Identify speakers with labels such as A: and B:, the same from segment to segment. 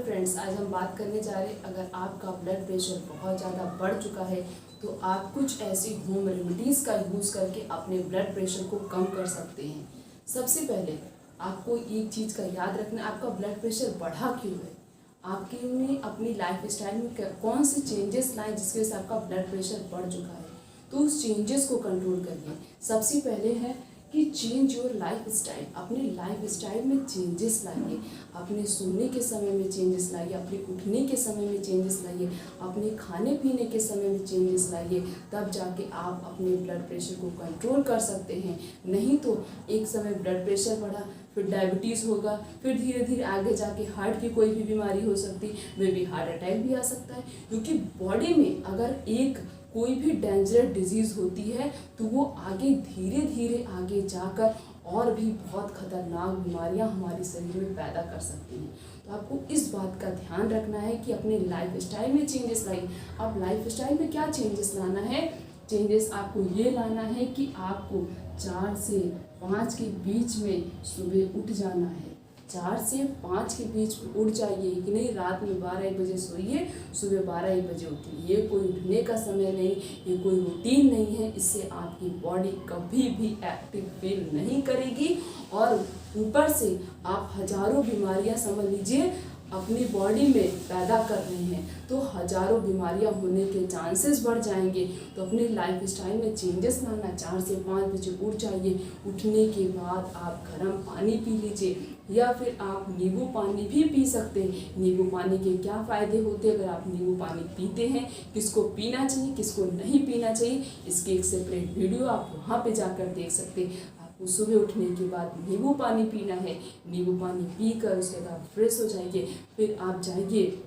A: Friends, आज हम बात करने जा रहे हैं अगर आपका ब्लड प्रेशर बहुत ज़्यादा बढ़ चुका है तो आप कुछ ऐसी होम रेमेडीज़ का यूज़ करके अपने ब्लड प्रेशर को कम कर सकते हैं। सबसे पहले आपको एक चीज़ का याद रखना, आपका ब्लड प्रेशर बढ़ा क्यों है। आपने अपनी लाइफ स्टाइल में कौन से चेंजेस लाए जिसकी वजह से आपका ब्लड प्रेशर बढ़ चुका है, तो उस चेंजेस को कंट्रोल करिए। सबसे पहले है कि चेंज योर लाइफ स्टाइल। अपने लाइफ स्टाइल में चेंजेस लाइए, अपने सोने के समय में चेंजेस लाइए, अपने उठने के समय में चेंजेस लाइए, अपने खाने पीने के समय में चेंजेस लाइए, तब जाके आप अपने ब्लड प्रेशर को कंट्रोल कर सकते हैं। नहीं तो एक समय ब्लड प्रेशर बढ़ा, फिर डायबिटीज़ होगा, फिर धीरे धीरे आगे जाके हार्ट की कोई भी बीमारी हो सकती, मे बी हार्ट अटैक भी आ सकता है। क्योंकि बॉडी में अगर एक कोई भी डेंजरस डिजीज़ होती है तो वो आगे धीरे धीरे आगे जाकर और भी बहुत खतरनाक बीमारियां हमारे शरीर में पैदा कर सकती हैं। तो आपको इस बात का ध्यान रखना है कि अपने लाइफ स्टाइल में चेंजेस लाइए। अब लाइफ स्टाइल में क्या चेंजेस लाना है? चेंजेस आपको ये लाना है कि आपको 4 से 5 के बीच में सुबह उठ जाना है। 4 से 5 के बीच उठ जाइए कि नहीं, रात में 12-1 बजे सोइए, सुबह 12-1 बजे उठिए। ये कोई उठने का समय नहीं, ये कोई रूटीन नहीं है। इससे आपकी बॉडी कभी भी एक्टिव फील नहीं करेगी और ऊपर से आप हजारों बीमारियां समझ लीजिए अपनी बॉडी में पैदा कर रहे हैं, तो हजारों बीमारियां होने के चांसेस बढ़ जाएंगे। तो अपने लाइफ स्टाइल में चेंजेस लाना, 4 से 5 बजे उठ जाइए। उठने के बाद आप गर्म पानी पी लीजिए या फिर आप नींबू पानी भी पी सकते हैं। नींबू पानी के क्या फ़ायदे होते हैं अगर आप नींबू पानी पीते हैं, किसको पीना चाहिए किसको नहीं पीना चाहिए, इसकी एक सेपरेट वीडियो आप वहाँ पे जाकर देख सकते हैं। सुबह उठने के बाद नींबू पानी पीना है, नींबू पानी पीकर उसके बाद फ्रेश हो जाइए। फिर आप जाइए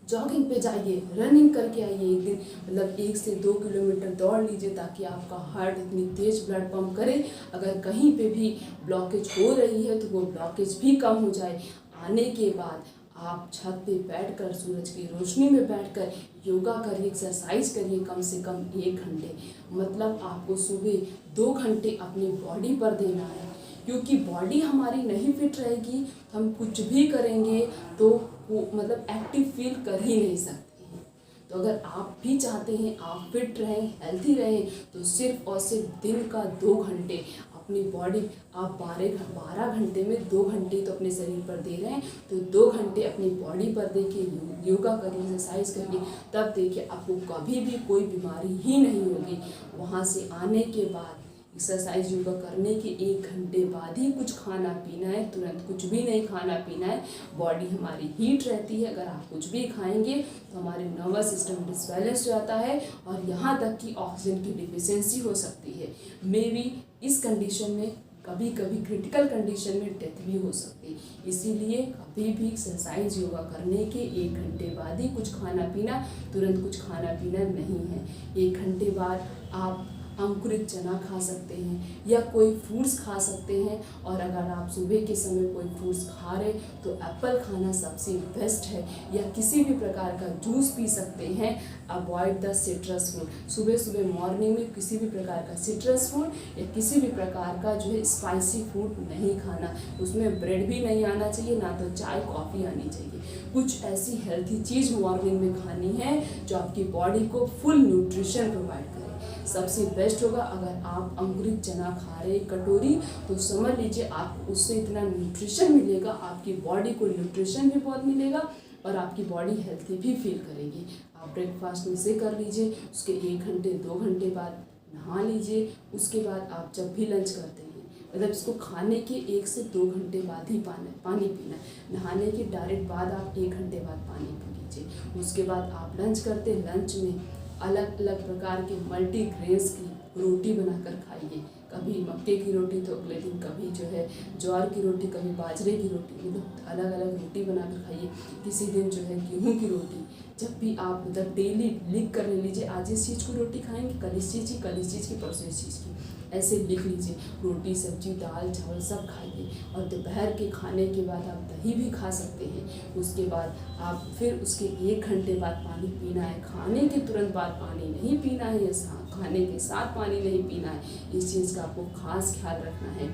A: जॉगिंग पे जाइए, रनिंग करके आइए। एक दिन मतलब 1 से 2 किलोमीटर दौड़ लीजिए ताकि आपका हार्ट इतनी तेज ब्लड पंप करे। अगर कहीं पे भी ब्लॉकेज हो रही है तो वो ब्लॉकेज भी कम हो जाए। आने के बाद आप छत पे बैठकर सूरज की रोशनी में बैठकर योगा करिए, एक्सरसाइज करिए कम से कम 1 घंटे। मतलब आपको सुबह 2 घंटे अपनी बॉडी पर देना है, क्योंकि बॉडी हमारी नहीं फिट रहेगी, हम कुछ भी करेंगे तो वो मतलब एक्टिव फील कर ही नहीं सकते हैं। तो अगर आप भी चाहते हैं आप फिट रहें, हेल्थी रहें, तो सिर्फ और सिर्फ दिन का 2 घंटे अपनी बॉडी, आप 12 घंटे में 2 घंटे तो अपने शरीर पर दे रहे हैं, तो 2 घंटे अपनी बॉडी पर देखिए, योगा करिए, एक्सरसाइज करिए, तब देखिए आपको कभी भी कोई बीमारी ही नहीं होगी। वहाँ से आने के बाद एक्सरसाइज योगा करने के 1 घंटे बाद ही कुछ खाना पीना है, तुरंत कुछ भी नहीं खाना पीना है। बॉडी हमारी हीट रहती है, अगर आप कुछ भी खाएंगे तो हमारे नर्वस सिस्टम डिसबैलेंस हो जाता है और यहाँ तक कि ऑक्सीजन की डिफिशियंसी हो सकती है। मे बी इस कंडीशन में कभी कभी क्रिटिकल कंडीशन में डेथ भी हो सकती है। इसीलिए कभी भी एक्सरसाइज योगा करने के 1 घंटे बाद ही कुछ खाना पीना, तुरंत कुछ खाना पीना नहीं है। 1 घंटे बाद आप अंकुरित चना खा सकते हैं या कोई फ्रूट्स खा सकते हैं। और अगर आप सुबह के समय कोई फ्रूट्स खा रहे तो एप्पल खाना सबसे बेस्ट है, या किसी भी प्रकार का जूस पी सकते हैं। Avoid the citrus food. सुबह सुबह मॉर्निंग में किसी भी प्रकार का सिट्रस फूड या किसी भी प्रकार का जो है स्पाइसी फूड नहीं खाना। उसमें ब्रेड भी नहीं आना चाहिए, ना तो चाय कॉफ़ी आनी चाहिए। कुछ ऐसी हेल्थी चीज़ मॉर्निंग में खानी है जो आपकी बॉडी को फुल न्यूट्रिशन प्रोवाइड करे। सबसे बेस्ट होगा अगर आप अंकुरित चना खा रहे कटोरी, तो समझ लीजिए आपको उससे इतना न्यूट्रिशन मिलेगा, आपकी बॉडी को न्यूट्रिशन भी बहुत मिलेगा और आपकी बॉडी हेल्थी भी फील करेगी। आप ब्रेकफास्ट में से कर लीजिए, उसके 1 घंटे 2 घंटे बाद नहा लीजिए। उसके बाद आप जब भी लंच करते हैं, मतलब इसको खाने के 1 से 2 घंटे बाद ही पानी पीना है। नहाने के डायरेक्ट बाद आप 1 घंटे बाद पानी पी लीजिए। उसके बाद आप लंच करते, लंच में अलग अलग प्रकार के मल्टी ग्रेन्स की रोटी बनाकर खाइए। कभी मक्के की रोटी तो अगले दिन, कभी जो है ज्वार की रोटी, कभी बाजरे की रोटी, मतलब अलग अलग रोटी बनाकर खाइए। किसी दिन जो है गेहूं की रोटी। जब भी आप मतलब डेली लिख कर ले लीजिए, आज इस चीज़ को रोटी खाएंगे, कल इस चीज़ की, कल इस चीज़ की, परसों इस चीज़ की, ऐसे लिख लीजिए। रोटी सब्जी दाल चावल सब खाइए। और दोपहर के खाने के बाद आप दही भी खा सकते हैं। उसके बाद आप फिर उसके 1 घंटे बाद पानी पीना है। खाने के तुरंत बाद पानी नहीं पीना है या खाने के साथ पानी नहीं पीना है। इस चीज़ का आपको खास ख्याल रखना है।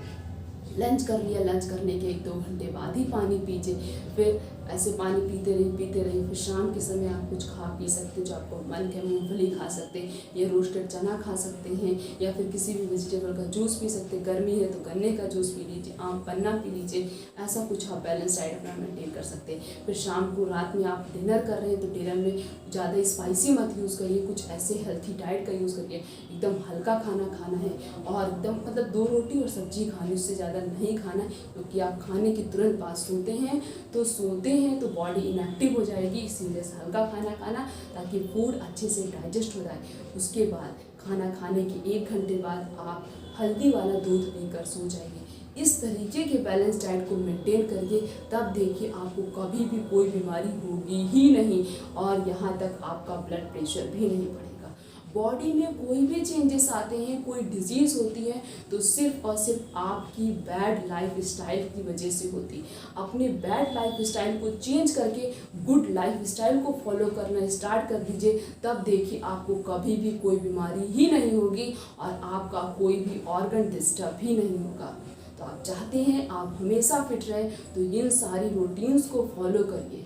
A: लंच कर लिया, लंच करने के 1-2 घंटे बाद ही पानी पीजिए। फिर ऐसे पानी पीते रहिए। फिर शाम के समय आप कुछ खा पी सकते हैं जो आपको मन के, मूंगफली खा सकते हैं या रोस्टेड चना खा सकते हैं या फिर किसी भी वेजिटेबल का जूस पी सकते हैं। गर्मी है तो गन्ने का जूस पी लीजिए, आम पन्ना पी लीजिए। ऐसा कुछ आप बैलेंस डाइट अपना मेंटेन कर सकते हैं। फिर शाम को, रात में आप डिनर कर रहे हैं तो डिनर में ज़्यादा स्पाइसी मत यूज़ करिए, कुछ ऐसे हेल्थी डाइट का यूज़ करिए। एकदम हल्का खाना खाना है और एकदम मतलब 2 रोटी और सब्जी खानी, उससे ज़्यादा नहीं खाना है, क्योंकि आप खाने के तुरंत बाद सोते हैं तो बॉडी इनएक्टिव हो जाएगी। इसीलिए हल्का खाना खाना, ताकि फूड अच्छे से डाइजेस्ट हो जाए। उसके बाद खाना खाने के 1 घंटे बाद आप हल्दी वाला दूध पीकर सो जाइए। इस तरीके के बैलेंस डाइट को मेंटेन करिए, तब देखिए आपको कभी भी कोई बीमारी होगी ही नहीं और यहाँ तक आपका ब्लड प्रेशर भी नहीं बढ़ेगा। बॉडी में कोई भी चेंजेस आते हैं, कोई डिजीज़ होती है तो सिर्फ और सिर्फ आपकी बैड लाइफ स्टाइल की वजह से होती है। अपने बैड लाइफ स्टाइल को चेंज करके गुड लाइफ स्टाइल को फॉलो करना स्टार्ट कर दीजिए, तब देखिए आपको कभी भी कोई बीमारी ही नहीं होगी और आपका कोई भी ऑर्गन डिस्टर्ब ही नहीं होगा। तो आप चाहते हैं आप हमेशा फिट रहें तो इन सारी रूटीन्स को फॉलो करिए।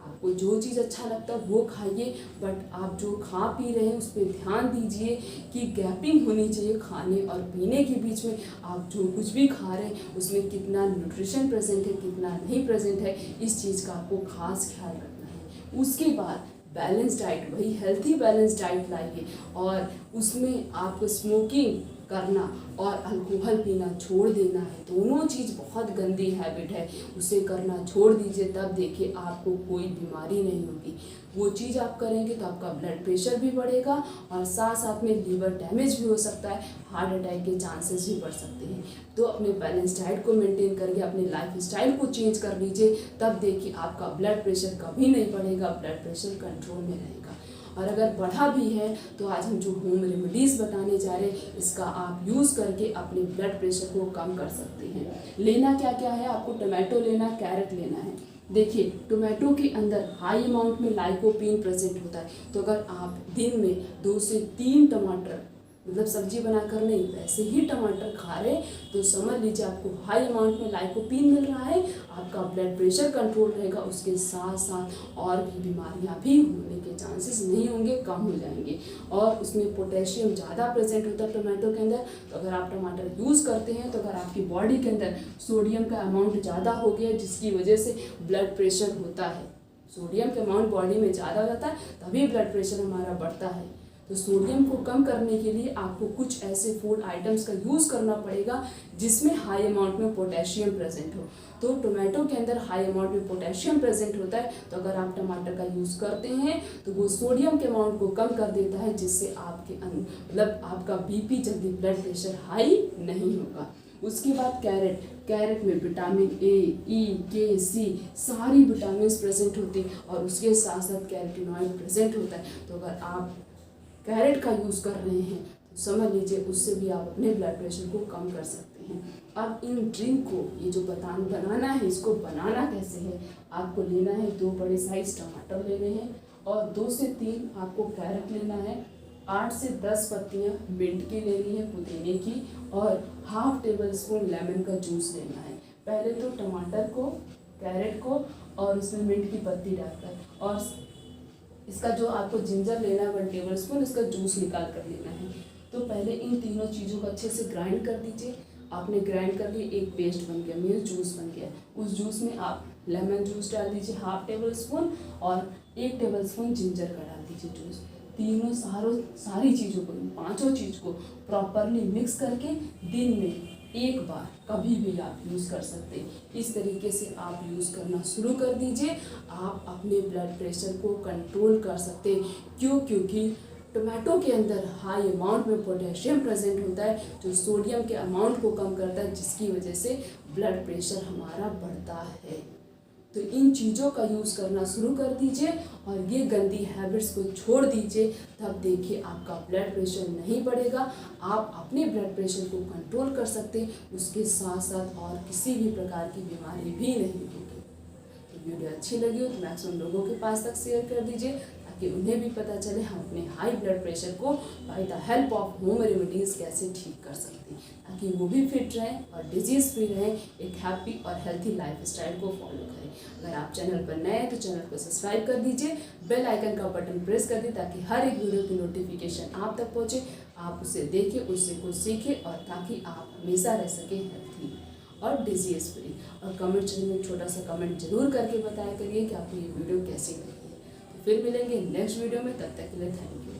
A: आपको जो चीज़ अच्छा लगता है वो खाइए, बट आप जो खा पी रहे हैं उस पर ध्यान दीजिए कि गैपिंग होनी चाहिए खाने और पीने के बीच में। आप जो कुछ भी खा रहे हैं उसमें कितना न्यूट्रिशन प्रेजेंट है, कितना नहीं प्रेजेंट है, इस चीज़ का आपको खास ख्याल रखना है। उसके बाद बैलेंस डाइट, वही हेल्थी बैलेंस डाइट लाइए और उसमें आपको स्मोकिंग करना और अल्कोहल पीना छोड़ देना है। दोनों चीज़ बहुत गंदी हैबिट है, उसे करना छोड़ दीजिए, तब देखिए आपको कोई बीमारी नहीं होगी। वो चीज़ आप करेंगे तो आपका ब्लड प्रेशर भी बढ़ेगा और साथ साथ में लीवर डैमेज भी हो सकता है, हार्ट अटैक के चांसेस भी बढ़ सकते हैं। तो अपने बैलेंस डाइट को मेंटेन करके अपने लाइफ स्टाइल को चेंज कर लीजिए, तब देखिए आपका ब्लड प्रेशर कभी नहीं बढ़ेगा, ब्लड प्रेशर कंट्रोल में रहेगा। और अगर बढ़ा भी है तो आज हम जो होम रेमेडीज़ बताने जा रहे हैं इसका आप यूज़ करके अपने ब्लड प्रेशर को कम कर सकते हैं। लेना क्या क्या है, आपको टमाटो लेना, कैरेट लेना है। देखिए टोमेटो के अंदर हाई अमाउंट में लाइकोपीन प्रेजेंट होता है, तो अगर आप दिन में 2 से 3 टमाटर, मतलब सब्जी बनाकर नहीं, वैसे ही टमाटर खा रहे तो समझ लीजिए आपको हाई अमाउंट में लाइकोपीन मिल रहा है, आपका ब्लड प्रेशर कंट्रोल रहेगा, उसके साथ साथ और भी बीमारियां भी होने के चांसेस नहीं होंगे, कम हो जाएंगे। और उसमें पोटेशियम ज़्यादा प्रेजेंट होता है टमाटो के अंदर, तो अगर आप टमाटर यूज़ करते हैं तो अगर आपकी बॉडी के अंदर सोडियम का अमाउंट ज़्यादा हो गया जिसकी वजह से ब्लड प्रेशर होता है, सोडियम का अमाउंट बॉडी में ज़्यादा हो जाता है तभी ब्लड प्रेशर हमारा बढ़ता है। तो सोडियम को कम करने के लिए आपको कुछ ऐसे फूड आइटम्स का यूज़ करना पड़ेगा जिसमें हाई अमाउंट में पोटेशियम प्रेजेंट हो। तो टोमेटो के अंदर हाई अमाउंट में पोटेशियम प्रेजेंट होता है, तो अगर आप टमाटर का यूज़ करते हैं तो वो सोडियम के अमाउंट को कम कर देता है, जिससे आपके मतलब आपका बीपी जल्दी, ब्लड प्रेशर हाई नहीं होगा। उसके बाद कैरेट में विटामिन ए, ई, के, सी सारी विटामिन प्रेजेंट होती हैं और उसके साथ साथ कैरोटीनॉइड प्रेजेंट होता है। तो अगर आप कैरेट का यूज़ कर रहे हैं तो समझ लीजिए उससे भी आप अपने ब्लड प्रेशर को कम कर सकते हैं। अब इन ड्रिंक को, ये जो बनाना है, इसको बनाना कैसे है, आपको लेना है 2 बड़े साइज टमाटर लेने हैं और 2 से 3 आपको कैरेट लेना है, 8 से 10 पत्तियाँ मिंट की लेनी है, पुदीने की, और ½ टेबल स्पून लेमन का जूस लेना है। पहले तो टमाटर को, कैरेट को और उसमें मिंट की पत्ती डालकर, और इसका जो आपको जिंजर लेना है 1 टेबल स्पून, इसका जूस निकाल कर लेना है। तो पहले इन तीनों चीज़ों को अच्छे से ग्राइंड कर दीजिए। आपने ग्राइंड कर लिए, एक पेस्ट बन गया, मेरा जूस बन गया। उस जूस में आप लेमन जूस डाल दीजिए ½ टेबल स्पून और 1 टेबल स्पून जिंजर का डाल दीजिए जूस। तीनों सारी चीज़ों को, 5 चीज़ को प्रॉपरली मिक्स करके दिन में 1 बार कभी भी आप यूज़ कर सकते हैं। इस तरीके से आप यूज़ करना शुरू कर दीजिए, आप अपने ब्लड प्रेशर को कंट्रोल कर सकते हैं। क्योंकि टोमेटो के अंदर हाई अमाउंट में पोटेशियम प्रेजेंट होता है जो सोडियम के अमाउंट को कम करता है, जिसकी वजह से ब्लड प्रेशर हमारा बढ़ता है। तो इन चीज़ों का यूज़ करना शुरू कर दीजिए और ये गंदी हैबिट्स को छोड़ दीजिए, तब देखिए आपका ब्लड प्रेशर नहीं बढ़ेगा, आप अपने ब्लड प्रेशर को कंट्रोल कर सकते हैं, उसके साथ साथ और किसी भी प्रकार की बीमारी भी नहीं होगी। तो वीडियो अच्छी लगी हो तो मैक्सिमम लोगों के पास तक शेयर कर दीजिए ताकि उन्हें भी पता चले हम अपने हाई ब्लड प्रेशर को by the help of home remedies कैसे ठीक कर सकते हैं, ताकि वो भी फिट रहें और डिजीज़ फ्री रहें, एक हैप्पी और हेल्थी लाइफ स्टाइल को फॉलो करें। अगर आप चैनल पर नए हैं तो चैनल को सब्सक्राइब कर दीजिए, बेल आइकन का बटन प्रेस कर दीजिए ताकि हर एक वीडियो की नोटिफिकेशन आप तक पहुँचे, आप उसे देखिए, उससे कुछ सीखिए और ताकि आप हमेशा रह सकें हेल्थी और डिजीज फ्री। और कमेंट सेक्शन में छोटा सा कमेंट जरूर करके बताया करिए कि आपको ये वीडियो कैसी लगी है। तो फिर मिलेंगे नेक्स्ट वीडियो में, तब तक के लिए थैंक यू।